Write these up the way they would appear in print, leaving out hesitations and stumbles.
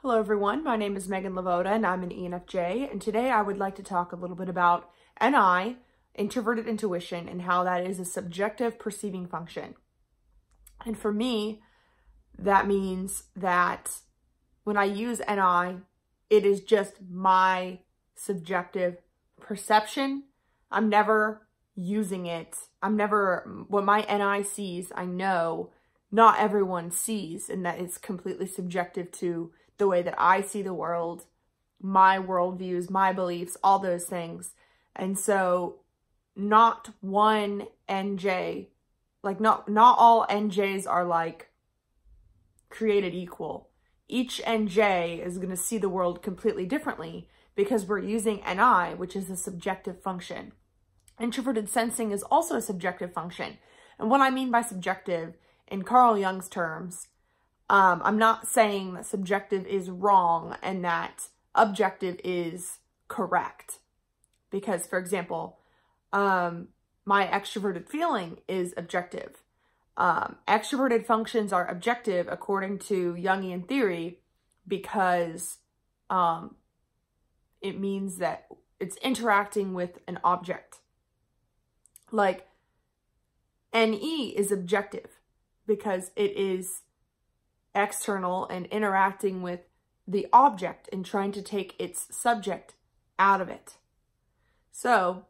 Hello everyone, my name is Meghan LeVota and I'm an ENFJ, and today I would like to talk a little bit about NI, introverted intuition, and how that is a subjective perceiving function. And for me, that means that when I use NI, it is just my subjective perception. I'm never using it. What my NI sees, I know not everyone sees, and that it's completely subjective to the way that I see the world, my worldviews, my beliefs, all those things. And so not one NJ, like not all NJs are like created equal. Each NJ is going to see the world completely differently because we're using NI, which is a subjective function. Introverted sensing is also a subjective function. And what I mean by subjective, in Carl Jung's terms, I'm not saying that subjective is wrong and that objective is correct. Because, for example, my extroverted feeling is objective. Extroverted functions are objective according to Jungian theory because it means that it's interacting with an object. Like, NE is objective because it is external and interacting with the object and trying to take its subject out of it. So,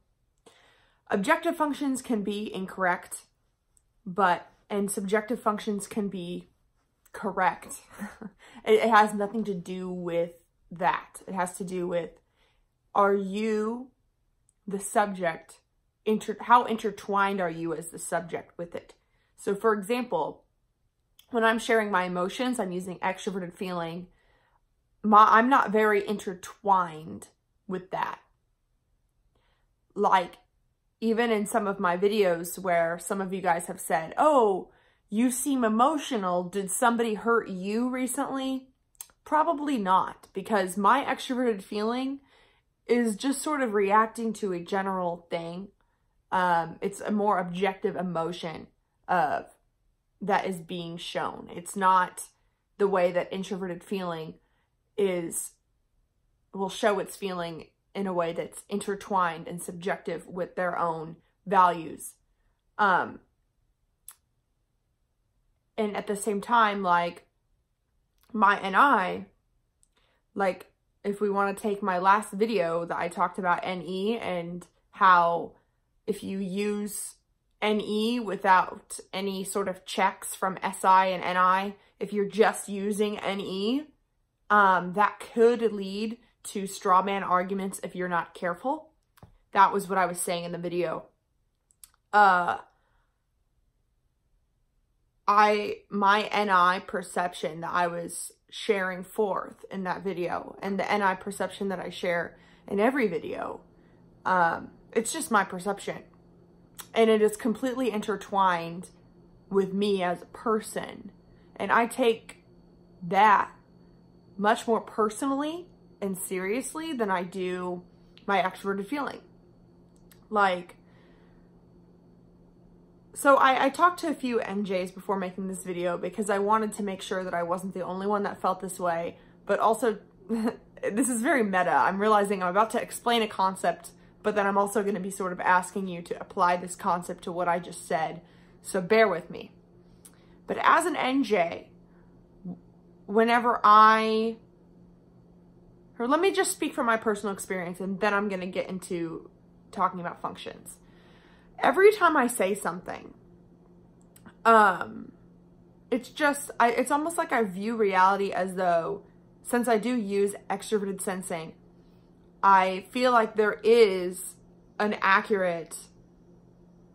objective functions can be incorrect, and subjective functions can be correct. It has nothing to do with that. It has to do with, are you the subject? How intertwined are you as the subject with it? So, for example, when I'm sharing my emotions, I'm using extroverted feeling. I'm not very intertwined with that. Like, even in some of my videos where some of you guys have said, oh, you seem emotional. Did somebody hurt you recently? Probably not, because my extroverted feeling is just sort of reacting to a general thing. It's a more objective emotion that is being shown. It's not the way that introverted feeling will show its feeling in a way that's intertwined and subjective with their own values. And at the same time, like, my NI, like, if we want to take my last video that I talked about NE and how if you use NE without any sort of checks from SI and NI, if you're just using NE, that could lead to straw man arguments if you're not careful. That was what I was saying in the video. My NI perception that I was sharing forth in that video, and the NI perception that I share in every video, it's just my perception. And it is completely intertwined with me as a person. And I take that much more personally and seriously than I do my extroverted feeling. Like, so I talked to a few NJs before making this video because I wanted to make sure that I wasn't the only one that felt this way. But also, this is very meta. I'm realizing I'm about to explain a concept, but then I'm also going to be sort of asking you to apply this concept to what I just said. So bear with me. But as an NJ, let me just speak from my personal experience, and then I'm going to get into talking about functions. Every time I say something, it's almost like I view reality as though, since I do use extroverted sensing, I feel like there is an accurate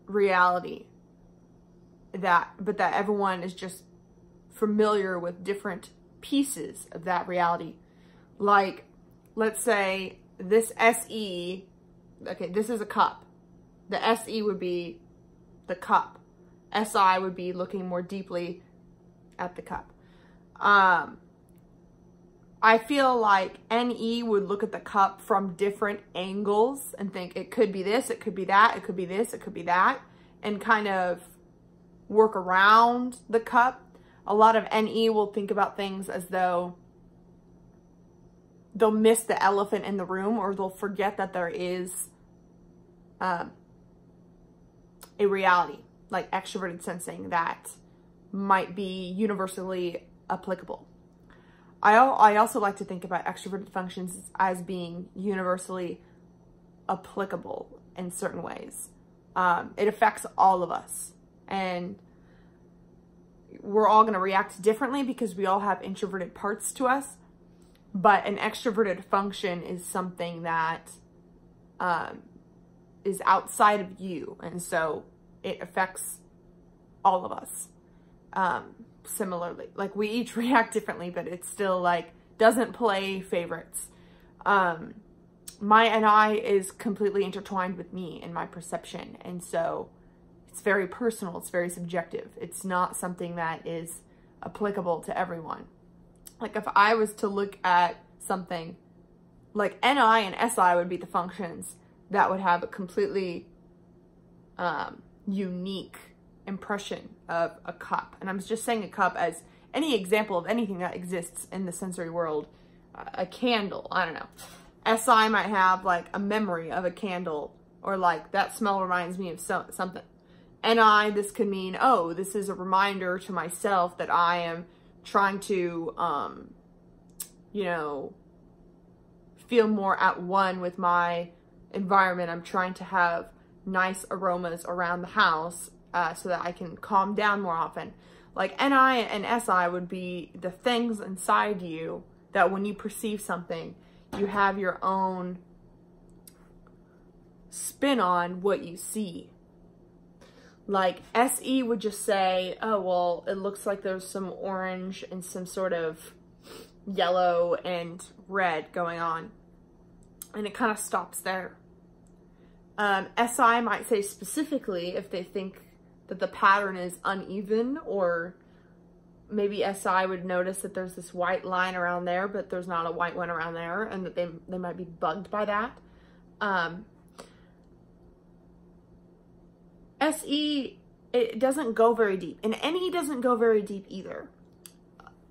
reality but that everyone is just familiar with different pieces of that reality. Like, let's say this SE, okay, this is a cup. The SE would be the cup. SI would be looking more deeply at the cup. I feel like NE would look at the cup from different angles and think it could be this, it could be that, it could be this, it could be that, and kind of work around the cup. A lot of NE will think about things as though they'll miss the elephant in the room, or they'll forget that there is a reality, like extroverted sensing, that might be universally applicable. I also like to think about extroverted functions as being universally applicable in certain ways. It affects all of us, and we're all going to react differently because we all have introverted parts to us. But an extroverted function is something that is outside of you, and so it affects all of us similarly. Like, we each react differently, but it's still like doesn't play favorites. My NI is completely intertwined with me and my perception, and so it's very personal, it's very subjective. It's not something that is applicable to everyone. Like, if I was to look at something, like NI and SI would be the functions that would have a completely unique impression of a cup. And I'm just saying a cup as any example of anything that exists in the sensory world. A candle, I don't know. SI might have like a memory of a candle, or like that smell reminds me of something. NI, this could mean, oh, this is a reminder to myself that I am trying to, you know, feel more at one with my environment. I'm trying to have nice aromas around the house so that I can calm down more often. Like, NI and SI would be the things inside you that when you perceive something, you have your own spin on what you see. Like, SE would just say, oh, well, it looks like there's some orange and some sort of yellow and red going on. And it kind of stops there. SI might say specifically if they think that the pattern is uneven, or maybe SI would notice that there's this white line around there, but there's not a white one around there, and that they might be bugged by that. SE, it doesn't go very deep, and NE doesn't go very deep either.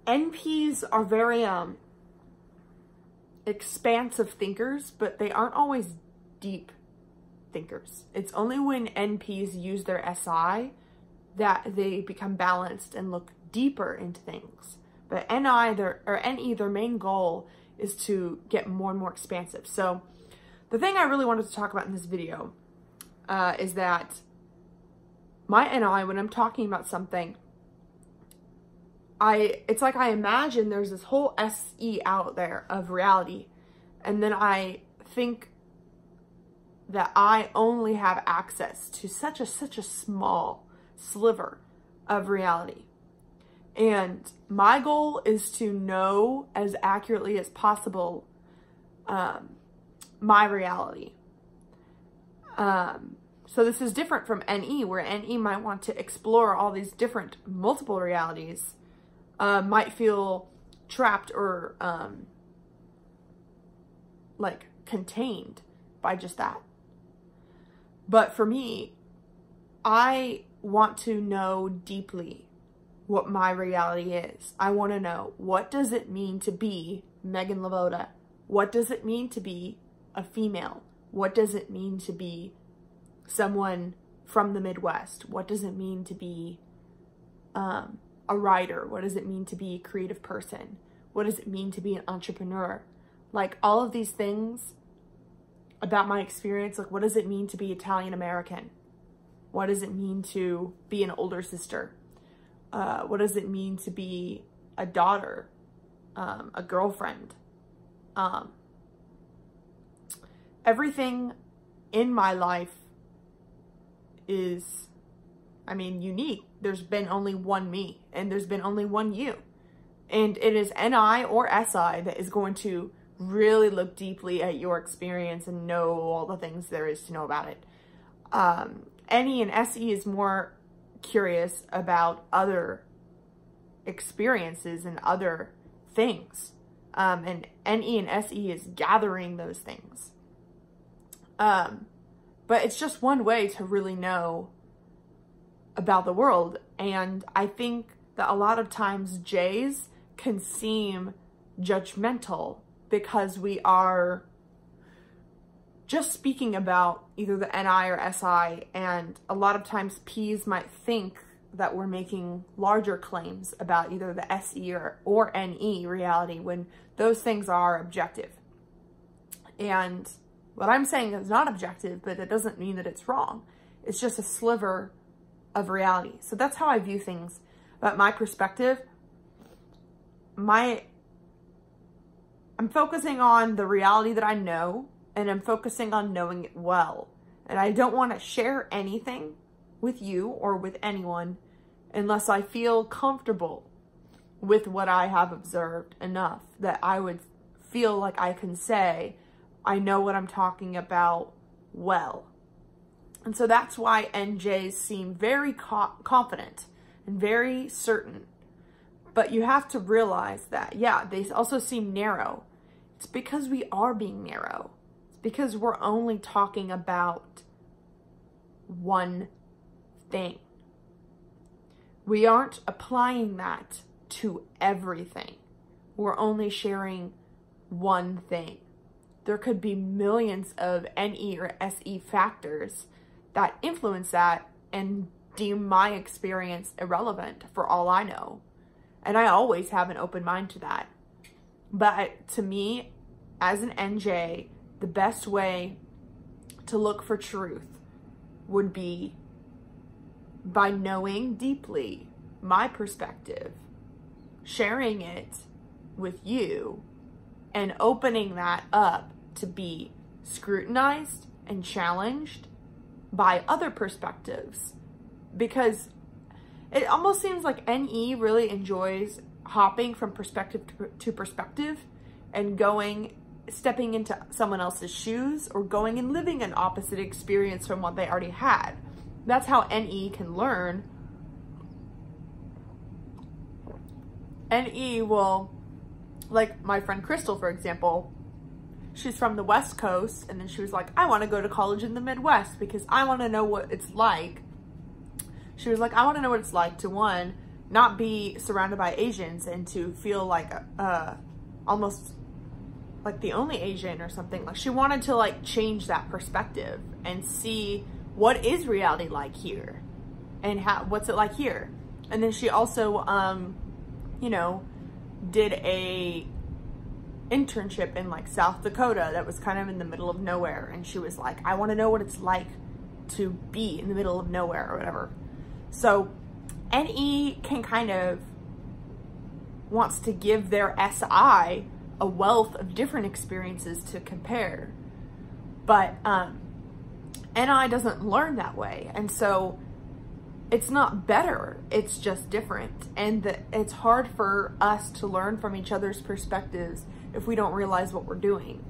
NPs are very expansive thinkers, but they aren't always deep thinkers. It's only when NPs use their SI that they become balanced and look deeper into things. But NE, their main goal is to get more and more expansive. So the thing I really wanted to talk about in this video is that my NI, when I'm talking about something, it's like I imagine there's this whole SE out there of reality, and then I think that I only have access to such a small sliver of reality. And my goal is to know as accurately as possible my reality. So this is different from NE, where NE might want to explore all these different multiple realities, might feel trapped or like contained by just that. But for me, I want to know deeply what my reality is. I want to know, what does it mean to be Meghan LeVota? What does it mean to be a female? What does it mean to be someone from the Midwest? What does it mean to be a writer? What does it mean to be a creative person? What does it mean to be an entrepreneur? Like, all of these things about my experience, like, what does it mean to be Italian American? What does it mean to be an older sister? What does it mean to be a daughter, a girlfriend? Everything in my life is, I mean, unique. There's been only one me, and there's been only one you. And it is NI or SI that is going to really look deeply at your experience and know all the things there is to know about it. NE and SE is more curious about other experiences and other things. And NE and SE is gathering those things. But it's just one way to really know about the world. And I think that a lot of times J's can seem judgmental because we are just speaking about either the NI or SI, and a lot of times Ps might think that we're making larger claims about either the SE or NE reality when those things are objective. And what I'm saying is not objective, but it doesn't mean that it's wrong. It's just a sliver of reality. So that's how I view things. But my perspective, I'm focusing on the reality that I know, and I'm focusing on knowing it well. And I don't want to share anything with you or with anyone unless I feel comfortable with what I have observed enough that I would feel like I can say, I know what I'm talking about well. And so that's why NJs seem very confident and very certain. But you have to realize that, yeah, they also seem narrow. It's because we are being narrow. It's because we're only talking about one thing. We aren't applying that to everything. We're only sharing one thing. There could be millions of NE or SE factors that influence that and deem my experience irrelevant for all I know. And I always have an open mind to that. But to me, as an NJ, the best way to look for truth would be by knowing deeply my perspective, sharing it with you, and opening that up to be scrutinized and challenged by other perspectives. Because it almost seems like NE really enjoys hopping from perspective to perspective and stepping into someone else's shoes, or going and living an opposite experience from what they already had. That's how NE can learn. NE will, like my friend Crystal, for example, she's from the West Coast, and then she was like, I want to go to college in the Midwest because I want to know what it's like. She was like, I want to know what it's like to, one, not be surrounded by Asians and to feel like almost like the only Asian or something. Like, she wanted to like change that perspective and see what is reality like here and what's it like here. And then she also, you know, did a internship in like South Dakota that was kind of in the middle of nowhere. And she was like, I want to know what it's like to be in the middle of nowhere or whatever. So NE can kind of wants to give their SI a wealth of different experiences to compare. But NI doesn't learn that way. And so it's not better, it's just different. And it's hard for us to learn from each other's perspectives if we don't realize what we're doing.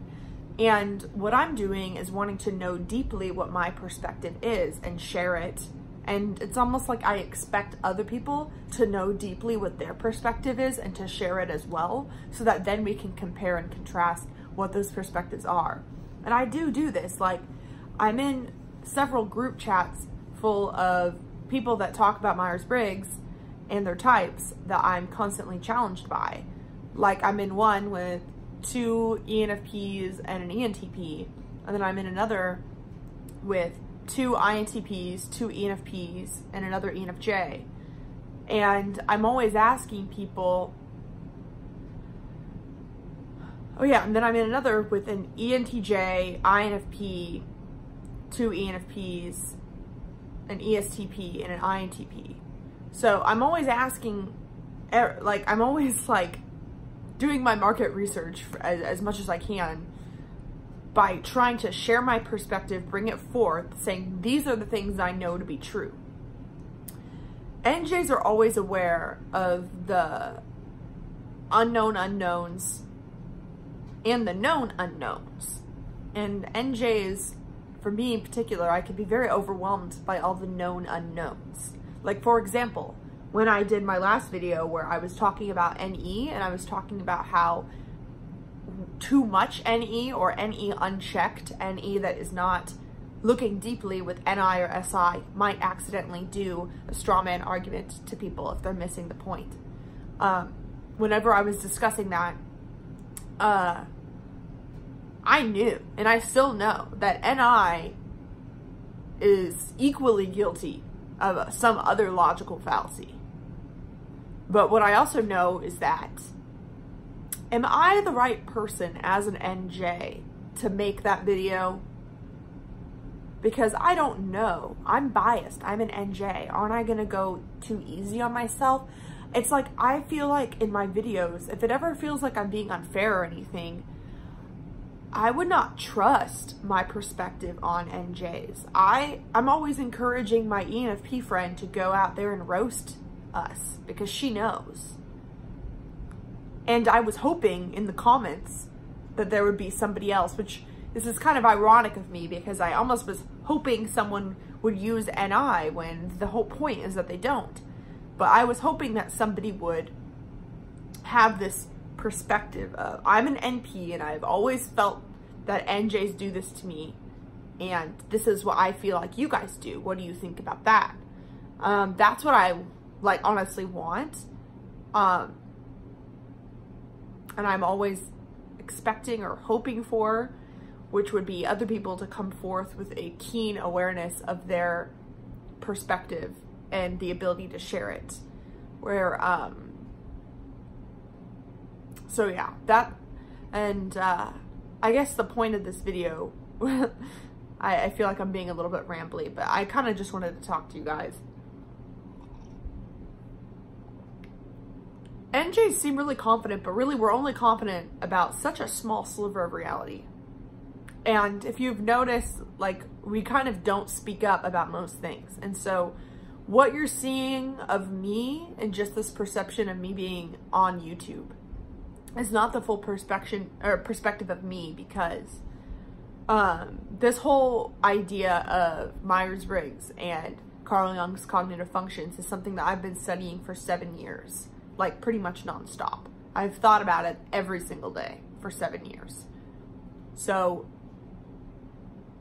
And what I'm doing is wanting to know deeply what my perspective is and share it. And it's almost like I expect other people to know deeply what their perspective is and to share it as well, so that then we can compare and contrast what those perspectives are. And I do this. Like, I'm in several group chats full of people that talk about Myers-Briggs and their types that I'm constantly challenged by. Like, I'm in one with 2 ENFPs and an ENTP, and then I'm in another with 2 INTPs, 2 ENFPs, and another ENFJ. And I'm always asking people, oh yeah, and then I'm in another with an ENTJ, INFP, 2 ENFPs, an ESTP, and an INTP. So I'm always asking, like, I'm always like doing my market research as much as I can by trying to share my perspective, bring it forth, saying these are the things I know to be true. NJs are always aware of the unknown unknowns and the known unknowns. And NJs, for me in particular, I can be very overwhelmed by all the known unknowns. Like, for example, when I did my last video where I was talking about NE, and I was talking about how too much NE or NE unchecked, NE that is not looking deeply with NI or SI might accidentally do a straw man argument to people if they're missing the point. Whenever I was discussing that, I knew, and I still know, that NI is equally guilty of some other logical fallacy. But what I also know is that, am I the right person as an NJ to make that video? Because I don't know. I'm biased. I'm an NJ. Aren't I going to go too easy on myself? It's like, I feel like in my videos, if it ever feels like I'm being unfair or anything, I would not trust my perspective on NJs. I'm always encouraging my ENFP friend to go out there and roast us because she knows. And I was hoping in the comments that there would be somebody else, which this is kind of ironic of me because I almost was hoping someone would use NI when the whole point is that they don't. But I was hoping that somebody would have this perspective of, I'm an NP and I've always felt that NJs do this to me, and this is what I feel like you guys do. What do you think about that? That's what I honestly want. And I'm always expecting or hoping for, which would be other people to come forth with a keen awareness of their perspective and the ability to share it. Where, so yeah, that, and I guess the point of this video, I feel like I'm being a little bit rambly, but I kind of just wanted to talk to you guys. NJs seem really confident, but really we're only confident about such a small sliver of reality. And if you've noticed, like, we kind of don't speak up about most things. And so what you're seeing of me and just this perception of me being on YouTube is not the full perspective of me, because this whole idea of Myers-Briggs and Carl Jung's cognitive functions is something that I've been studying for 7 years, like pretty much nonstop. I've thought about it every single day for 7 years. So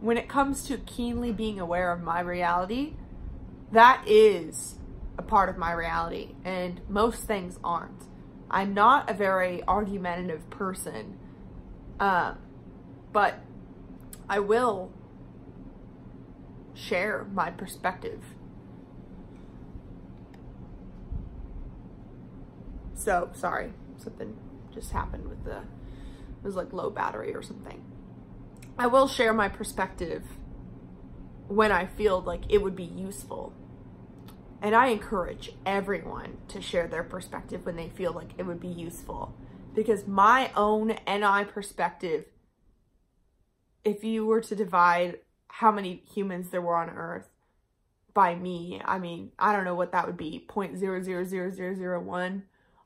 when it comes to keenly being aware of my reality, that is a part of my reality, and most things aren't. I'm not a very argumentative person, but I will share my perspective. So, sorry, something just happened with it was like low battery or something. I will share my perspective when I feel like it would be useful. And I encourage everyone to share their perspective when they feel like it would be useful. Because my own NI perspective, if you were to divide how many humans there were on Earth by me, I mean, I don't know what that would be, 0.000001.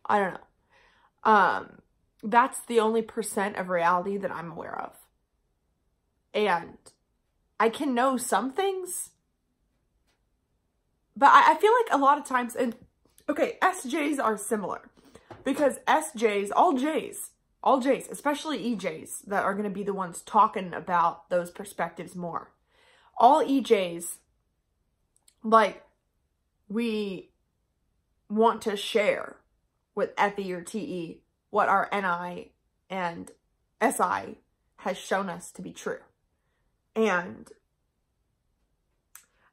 I don't know. That's the only percent of reality that I'm aware of. And I can know some things, but I feel like a lot of times, and okay, SJs are similar, because SJs, all Js, especially EJs that are going to be the ones talking about those perspectives more. All EJs, like, we want to share with FE or TE what our NI and SI has shown us to be true. And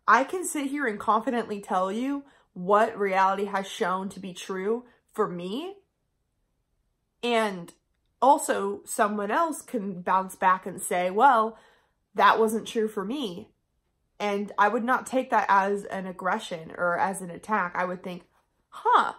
I can sit here and confidently tell you what reality has shown to be true for me. And also someone else can bounce back and say, well, that wasn't true for me. And I would not take that as an aggression or as an attack. I would think, huh,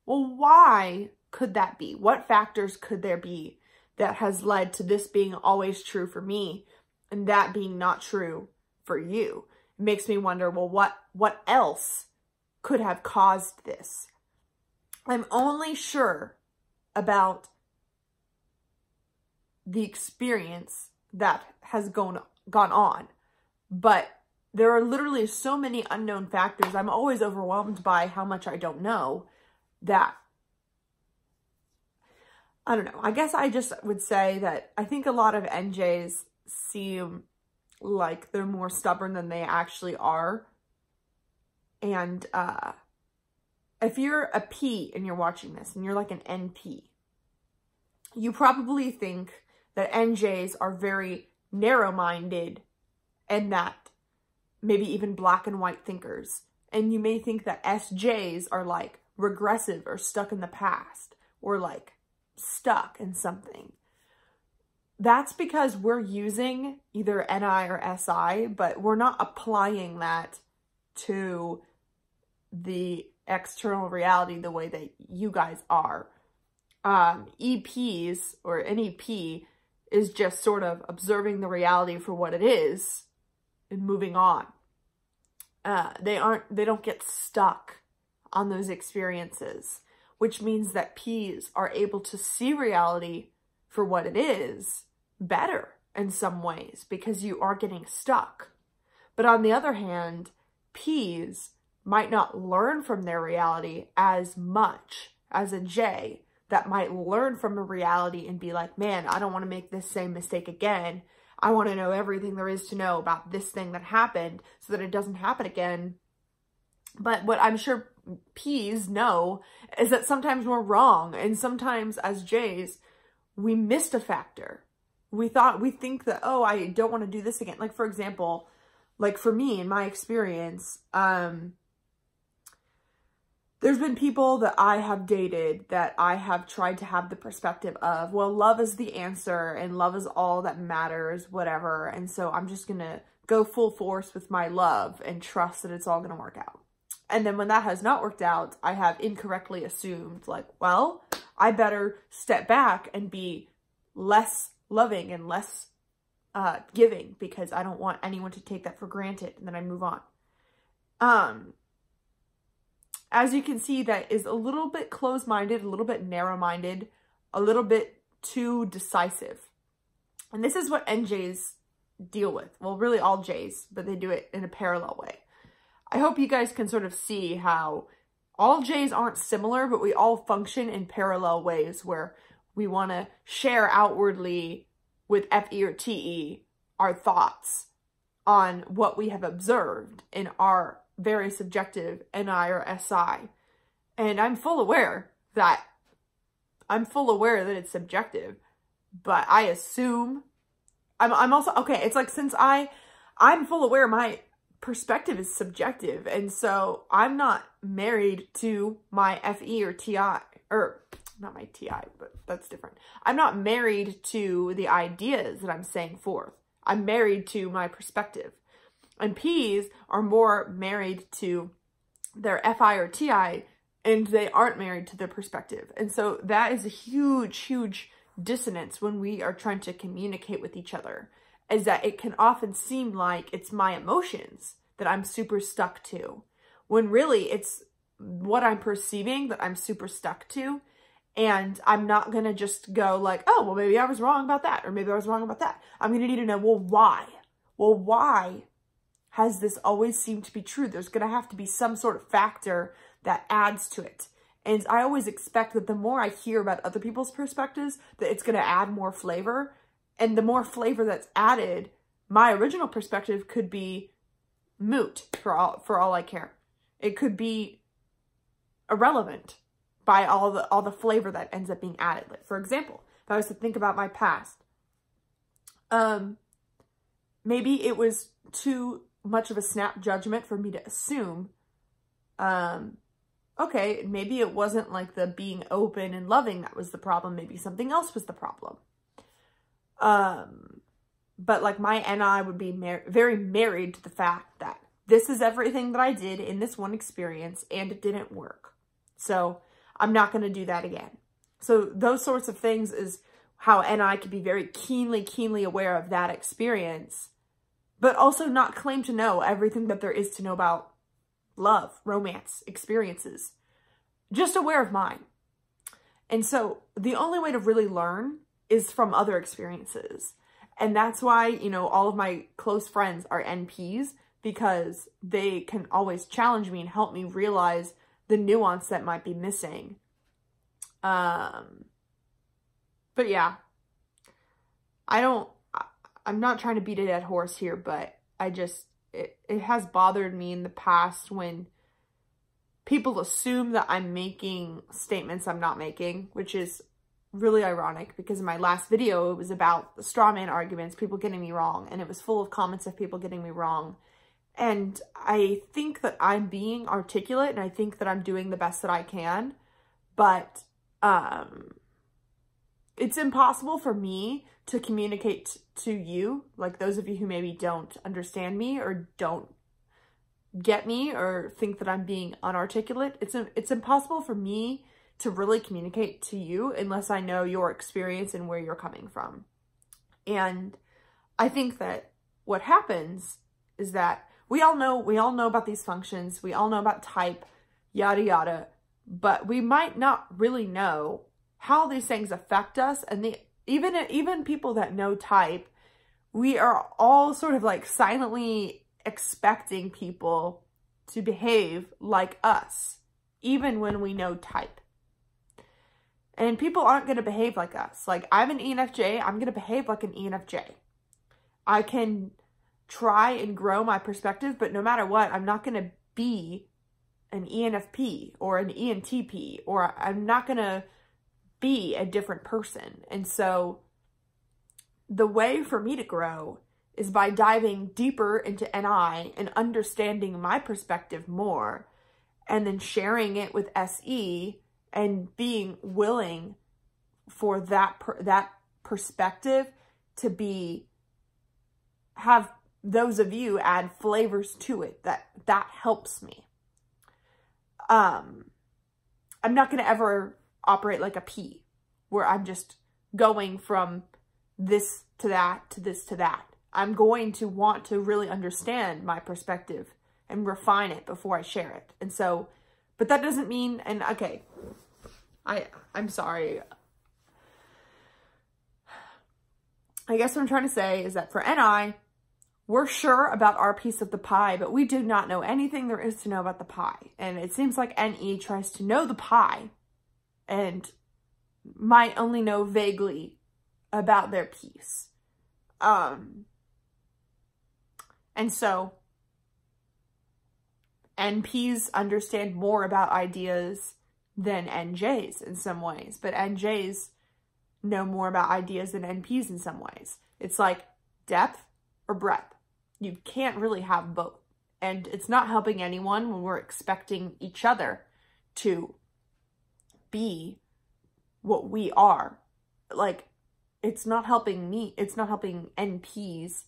well, why could that be? What factors could there be that has led to this being always true for me and that being not true for you? It makes me wonder, well, what else could have caused this? I'm only sure about the experience that has gone on, but there are literally so many unknown factors. I'm always overwhelmed by how much I don't know, that I don't know. I guess I just would say that I think a lot of NJs seem like they're more stubborn than they actually are. And if you're a P and you're watching this and you're like an NP, you probably think that NJs are very narrow-minded and that maybe even black and white thinkers. And you may think that SJs are like regressive or stuck in the past or like stuck in something. That's because we're using either NI or SI, but we're not applying that to the external reality the way that you guys are. EPs or NEP is just sort of observing the reality for what it is and moving on. They don't get stuck on those experiences, which means that Ps are able to see reality for what it is better in some ways because you are getting stuck. But on the other hand, Ps might not learn from their reality as much as a J that might learn from a reality and be like, man, I don't want to make this same mistake again. I want to know everything there is to know about this thing that happened so that it doesn't happen again. But what I'm sure Ps know is that sometimes we're wrong. And sometimes as Js, we missed a factor. We think that, oh, I don't want to do this again. Like, for example, like for me, in my experience, there's been people that I have dated that I have tried to have the perspective of, well, love is the answer and love is all that matters, whatever. And so I'm just going to go full force with my love and trust that it's all going to work out. And then when that has not worked out, I have incorrectly assumed like, well, I better step back and be less loving and less giving because I don't want anyone to take that for granted. And then I move on. As you can see, that is a little bit closed-minded, a little bit narrow-minded, a little bit too decisive. And this is what NJs deal with. Well, really all Js, but they do it in a parallel way. I hope you guys can sort of see how all Js aren't similar, but we all function in parallel ways where we want to share outwardly with FE or TE our thoughts on what we have observed in our very subjective NI or SI. And I'm full aware that it's subjective, but I assume I'm also, okay, it's like since I'm full aware my perspective is subjective, and so I'm not married to my FE or TI, or not my TI, but that's different. I'm not married to the ideas that I'm saying forth. I'm married to my perspective. And Ps are more married to their FI or TI, and they aren't married to their perspective. And so that is a huge, huge dissonance when we are trying to communicate with each other, is that it can often seem like it's my emotions that I'm super stuck to, when really it's what I'm perceiving that I'm super stuck to. And I'm not going to just go like, oh, well, maybe I was wrong about that, or maybe I was wrong about that. I'm going to need to know, well, why? Well, why has this always seemed to be true? There's going to have to be some sort of factor that adds to it. And I always expect that the more I hear about other people's perspectives, that it's going to add more flavor. And the more flavor that's added, my original perspective could be moot for all I care. It could be irrelevant by all the flavor that ends up being added. Like, for example, if I was to think about my past, maybe it was too much of a snap judgment for me to assume, okay, maybe it wasn't like the being open and loving that was the problem. Maybe something else was the problem. But like my NI would be very married to the fact that this is everything that I did in this one experience and it didn't work. So I'm not going to do that again. So those sorts of things is how NI could be very keenly aware of that experience, but also not claim to know everything that there is to know about love, romance, experiences. Just aware of mine. And so the only way to really learn is from other experiences. And that's why, you know, all of my close friends are NPs, because they can always challenge me and help me realize the nuance that might be missing. But yeah, I'm not trying to beat a dead horse here, but it has bothered me in the past when people assume that I'm making statements I'm not making, which is really ironic because in my last video, it was about the straw man arguments, people getting me wrong, and it was full of comments of people getting me wrong. And I think that I'm being articulate, and I think that I'm doing the best that I can, but it's impossible for me to communicate to you, like those of you who maybe don't understand me or don't get me or think that I'm being unarticulate. It's impossible for me to really communicate to you unless I know your experience and where you're coming from. And I think that what happens is that we all know about these functions, we all know about type, yada yada, but we might not really know how these things affect us. And even people that know type, we are all sort of like silently expecting people to behave like us, even when we know type. And people aren't going to behave like us. Like, I'm an ENFJ, I'm going to behave like an ENFJ. I can try and grow my perspective, but no matter what, I'm not going to be an ENFP or an ENTP, or I'm not going to be a different person. And so the way for me to grow is by diving deeper into NI and understanding my perspective more, and then sharing it with SE and being willing for that perspective to have those of you add flavors to it. That helps me. I'm not going to ever operate like a P, where I'm just going from this to that to this to that. I'm going to want to really understand my perspective and refine it before I share it. And so, but that doesn't mean, and okay, I'm sorry. I guess what I'm trying to say is that for NI, we're sure about our piece of the pie, but we do not know anything there is to know about the pie. And it seems like NE tries to know the pie and might only know vaguely about their piece. And so NPs understand more about ideas than NJs in some ways, but NJs know more about ideas than NPs in some ways. It's like depth or breadth. You can't really have both. And it's not helping anyone when we're expecting each other to be what we are. Like, it's not helping me. It's not helping NPs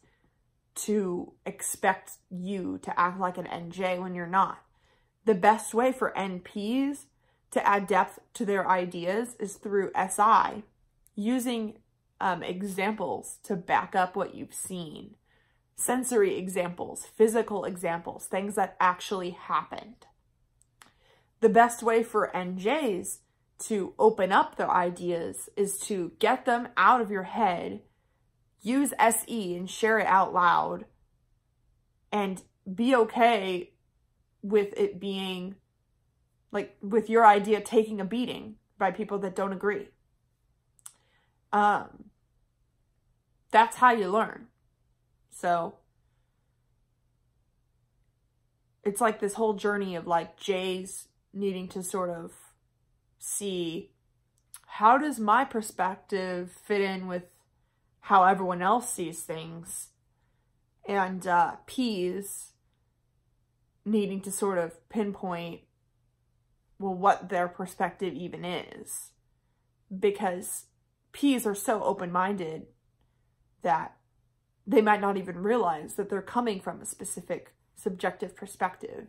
to expect you to act like an NJ when you're not. The best way for NPs to add depth to their ideas is through SI, using examples to back up what you've seen. Sensory examples, physical examples, things that actually happened. The best way for NJs to open up their ideas is to get them out of your head, use SE and share it out loud, and be okay with it being, like, with your idea taking a beating by people that don't agree. That's how you learn. So it's like this whole journey of like J's needing to sort of see, how does my perspective fit in with how everyone else sees things? And P's needing to sort of pinpoint, well, what their perspective even is. Because P's are so open-minded that they might not even realize that they're coming from a specific subjective perspective.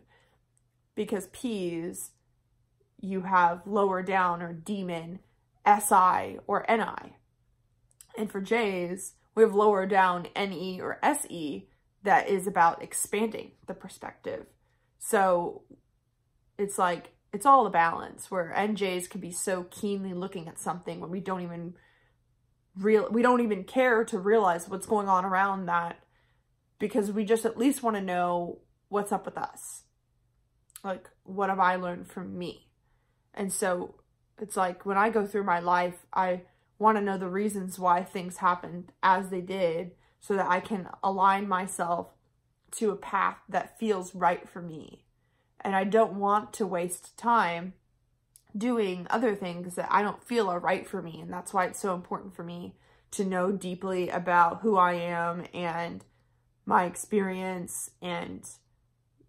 Because P's, you have lower down or demon, SI, or NI. And for J's, we have lower down NE or SE that is about expanding the perspective. So it's like, it's all a balance where NJs can be so keenly looking at something when we don't even care to realize what's going on around that, because we just at least want to know what's up with us. Like, what have I learned from me? And so it's like, when I go through my life, I want to know the reasons why things happened as they did, so that I can align myself to a path that feels right for me. And I don't want to waste time doing other things that I don't feel are right for me. And that's why it's so important for me to know deeply about who I am and my experience and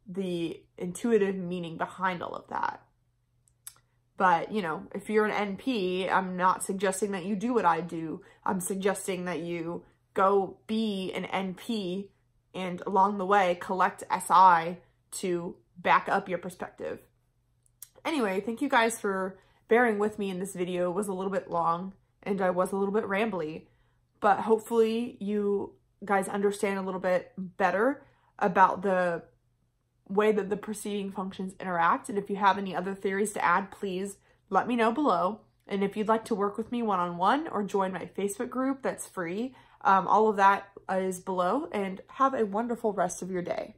the intuitive meaning behind all of that. But, you know, if you're an NP, I'm not suggesting that you do what I do. I'm suggesting that you go be an NP and along the way collect SI to back up your perspective. Anyway, thank you guys for bearing with me in this video. It was a little bit long and I was a little bit rambly, but hopefully you guys understand a little bit better about the way that the perceiving functions interact. And if you have any other theories to add, please let me know below. And if you'd like to work with me one-on-one or join my Facebook group, that's free. All of that is below, and have a wonderful rest of your day.